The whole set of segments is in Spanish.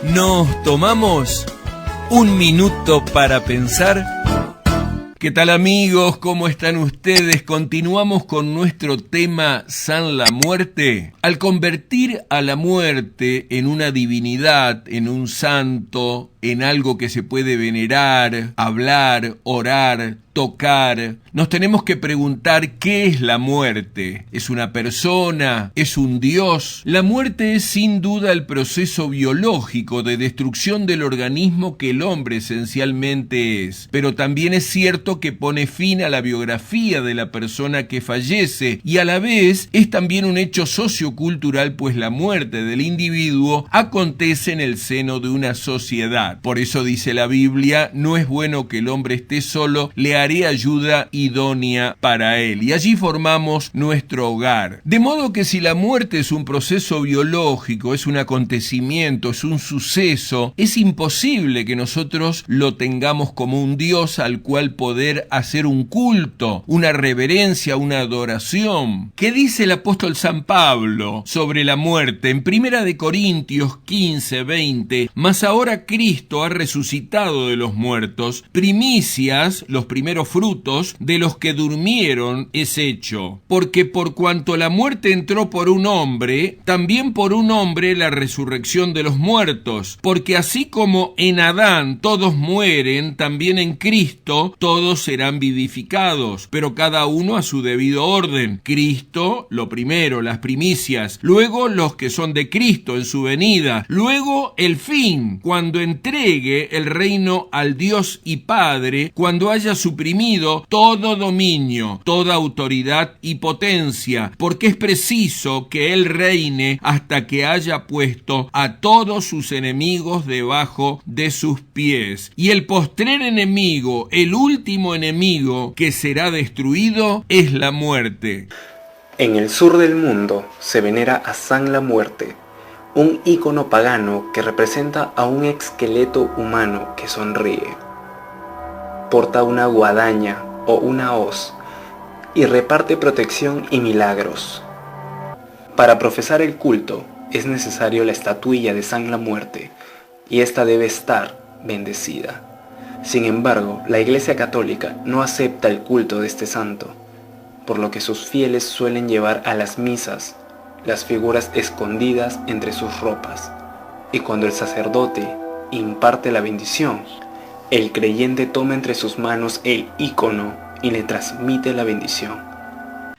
Nos tomamos un minuto para pensar. ¿Qué tal, amigos? ¿Cómo están ustedes? Continuamos con nuestro tema San la Muerte. Al convertir a la muerte en una divinidad, en un santo, en algo que se puede venerar, hablar, orar, tocar, nos tenemos que preguntar ¿qué es la muerte? ¿Es una persona? ¿Es un dios? La muerte es sin duda el proceso biológico de destrucción del organismo que el hombre esencialmente es, pero también es cierto que pone fin a la biografía de la persona que fallece y a la vez es también un hecho sociocultural, pues la muerte del individuo acontece en el seno de una sociedad. Por eso dice la Biblia, no es bueno que el hombre esté solo, le haré ayuda idónea para él. Y allí formamos nuestro hogar. De modo que si la muerte es un proceso biológico, es un acontecimiento, es un suceso, es imposible que nosotros lo tengamos como un Dios al cual poder hacer un culto, una reverencia, una adoración. ¿Qué dice el apóstol San Pablo sobre la muerte? En 1 Corintios 15:20, mas ahora Cristo ha resucitado de los muertos, primicias, los primeros frutos de los que durmieron es hecho. Porque por cuanto la muerte entró por un hombre, también por un hombre la resurrección de los muertos. Porque así como en Adán todos mueren, también en Cristo todos serán vivificados, pero cada uno a su debido orden. Cristo, lo primero, las primicias, luego los que son de Cristo en su venida, luego el fin, cuando entregue el reino al Dios y Padre, cuando haya suprimido todo dominio, toda autoridad y potencia, porque es preciso que Él reine hasta que haya puesto a todos sus enemigos debajo de sus pies. Y el postrer enemigo, el último enemigo que será destruido, es la muerte. En el sur del mundo se venera a San la Muerte, un ícono pagano que representa a un esqueleto humano que sonríe. Porta una guadaña o una hoz y reparte protección y milagros. Para profesar el culto es necesario la estatuilla de San la Muerte y esta debe estar bendecida. Sin embargo, la Iglesia Católica no acepta el culto de este santo, por lo que sus fieles suelen llevar a las misas las figuras escondidas entre sus ropas, y cuando el sacerdote imparte la bendición, el creyente toma entre sus manos el ícono y le transmite la bendición.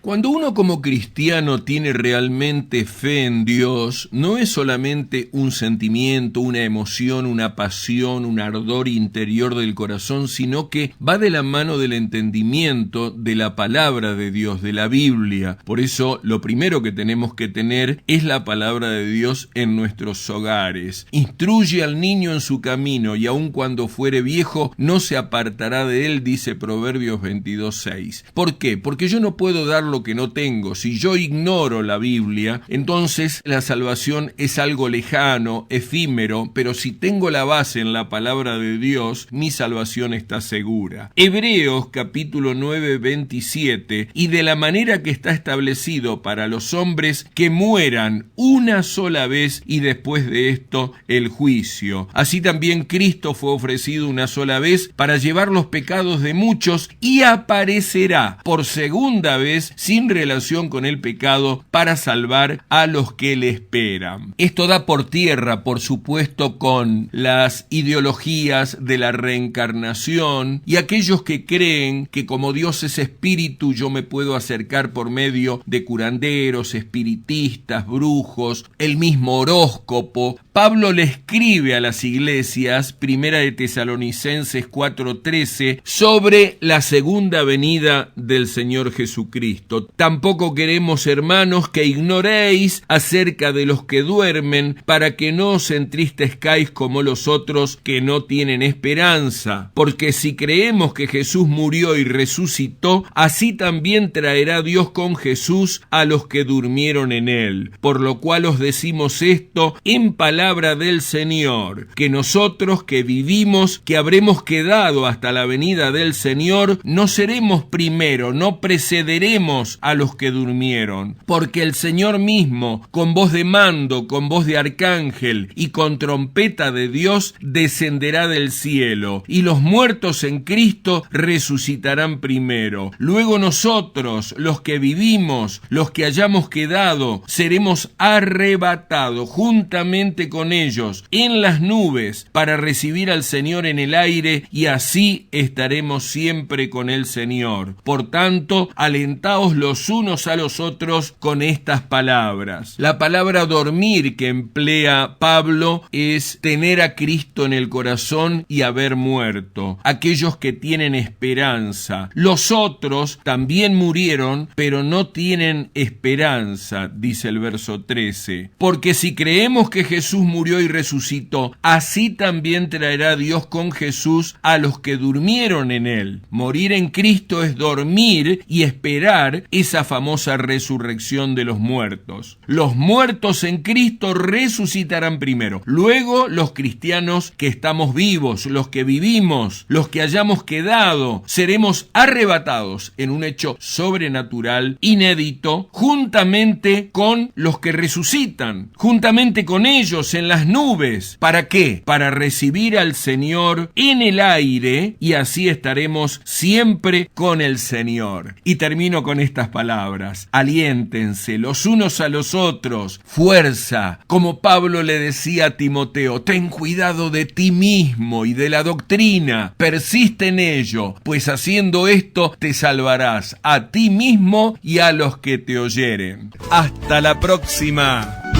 Cuando uno como cristiano tiene realmente fe en Dios, no es solamente un sentimiento, una emoción, una pasión, un ardor interior del corazón, sino que va de la mano del entendimiento de la palabra de Dios, de la Biblia. Por eso lo primero que tenemos que tener es la palabra de Dios en nuestros hogares. Instruye al niño en su camino y aun cuando fuere viejo no se apartará de él, dice Proverbios 22:6. ¿Por qué? Porque yo no puedo dar lo que no tengo. Si yo ignoro la Biblia, entonces la salvación es algo lejano, efímero, pero si tengo la base en la palabra de Dios, mi salvación está segura. Hebreos capítulo 9:27, y de la manera que está establecido para los hombres que mueran una sola vez y después de esto el juicio. Así también Cristo fue ofrecido una sola vez para llevar los pecados de muchos y aparecerá por segunda vez sin relación con el pecado para salvar a los que le esperan. Esto da por tierra, por supuesto, con las ideologías de la reencarnación y aquellos que creen que como Dios es espíritu yo me puedo acercar por medio de curanderos, espiritistas, brujos, el mismo horóscopo. Pablo le escribe a las iglesias, 1 Tesalonicenses 4:13, sobre la segunda venida del Señor Jesucristo. Tampoco queremos, hermanos, que ignoréis acerca de los que duermen, para que no os entristezcáis como los otros que no tienen esperanza. Porque si creemos que Jesús murió y resucitó, así también traerá Dios con Jesús a los que durmieron en él. Por lo cual os decimos esto en palabra del Señor, que nosotros que vivimos, que habremos quedado hasta la venida del Señor, no seremos primero, no precederemos salvaremos a los que durmieron, porque el Señor mismo, con voz de mando, con voz de arcángel y con trompeta de Dios, descenderá del cielo, y los muertos en Cristo resucitarán primero. Luego nosotros, los que vivimos, los que hayamos quedado, seremos arrebatados juntamente con ellos en las nubes para recibir al Señor en el aire, y así estaremos siempre con el Señor. Por tanto, alentaos los unos a los otros con estas palabras. La palabra dormir que emplea Pablo es tener a Cristo en el corazón y haber muerto. Aquellos que tienen esperanza. Los otros también murieron, pero no tienen esperanza, dice el verso 13. Porque si creemos que Jesús murió y resucitó, así también traerá Dios con Jesús a los que durmieron en él. Morir en Cristo es dormir y esperar esa famosa resurrección de los muertos. Los muertos en Cristo resucitarán primero. Luego los cristianos que estamos vivos, los que vivimos, los que hayamos quedado, seremos arrebatados en un hecho sobrenatural, inédito, juntamente con los que resucitan, juntamente con ellos en las nubes. ¿Para qué? Para recibir al Señor en el aire, y así estaremos siempre con el Señor. Y termino con estas palabras: aliéntense los unos a los otros, fuerza, como Pablo le decía a Timoteo: ten cuidado de ti mismo y de la doctrina, persiste en ello, pues haciendo esto te salvarás a ti mismo y a los que te oyeren. Hasta la próxima.